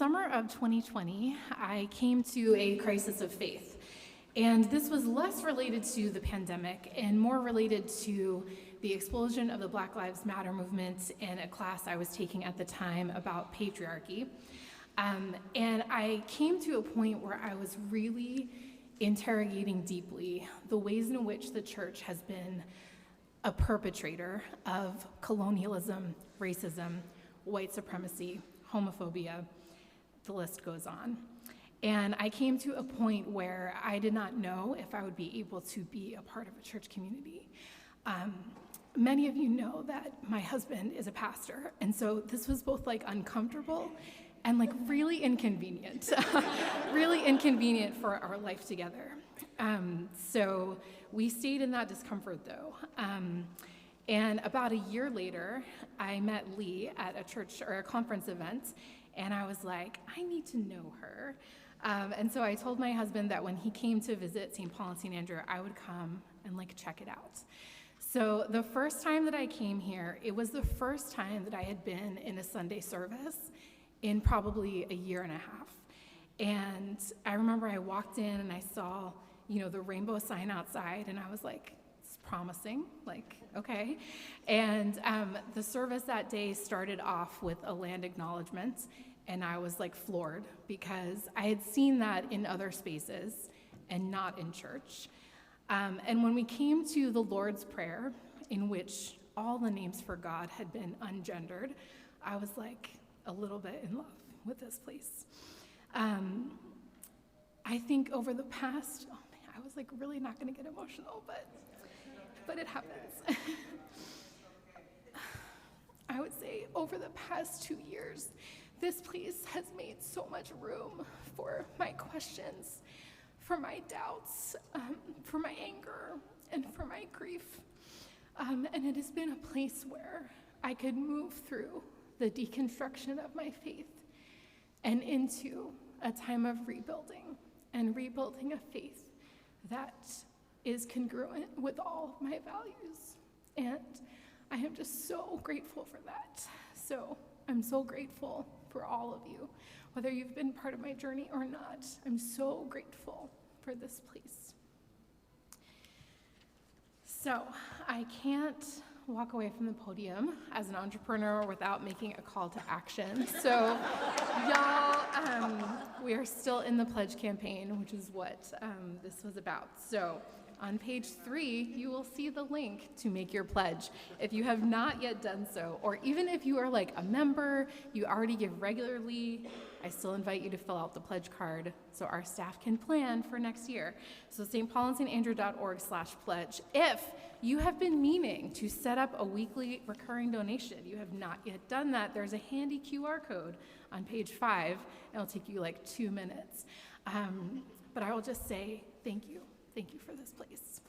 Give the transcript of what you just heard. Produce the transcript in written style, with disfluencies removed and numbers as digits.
Summer of 2020, I came to a crisis of faith. And this was less related to the pandemic and more related to the explosion of the Black Lives Matter movement in a class I was taking at the time about patriarchy. And I came to a point where I was really interrogating deeply the ways in which the church has been a perpetrator of colonialism, racism, white supremacy, homophobia. The list goes on. And I came to a point where I did not know if I would be able to be a part of a church community. Many of you know that my husband is a pastor, and so this was both like uncomfortable and like really inconvenient, really inconvenient for our life together. So we stayed in that discomfort though. And about a year later, I met Lee at a church or a conference event, and I was like, I need to know her. And so I told my husband that when he came to visit St. Paul and St. Andrew, I would come and like check it out. So the first time that I came here, it was the first time that I had been in a Sunday service in probably a year and a half. And I remember I walked in and I saw, the rainbow sign outside, and I was like, it's promising, like, okay. And the service that day started off with a land acknowledgement, and I was like floored because I had seen that in other spaces and not in church. And when we came to the Lord's Prayer, in which all the names for God had been ungendered, I was like a little bit in love with this place. I think over the past, I was like really not gonna get emotional, but it happens. I would say over the past 2 years, this place has made so much room for my questions, for my doubts, for my anger, and for my grief. And it has been a place where I could move through the deconstruction of my faith and into a time of rebuilding and rebuilding a faith that is congruent with all of my values. And I am just so grateful for that. So I'm so grateful for all of you, whether you've been part of my journey or not. I'm so grateful for this place. So I can't walk away from the podium as an entrepreneur without making a call to action. So y'all, we are still in the pledge campaign, which is what this was about. So on page 3, you will see the link to make your pledge. If you have not yet done so, or even if you are like a member, you already give regularly, I still invite you to fill out the pledge card so our staff can plan for next year. So stpaulandstandrew.org/pledge. If you have been meaning to set up a weekly recurring donation, you have not yet done that, there's a handy QR code on page 5. It'll take you like 2 minutes. But I will just say thank you. Thank you for this place.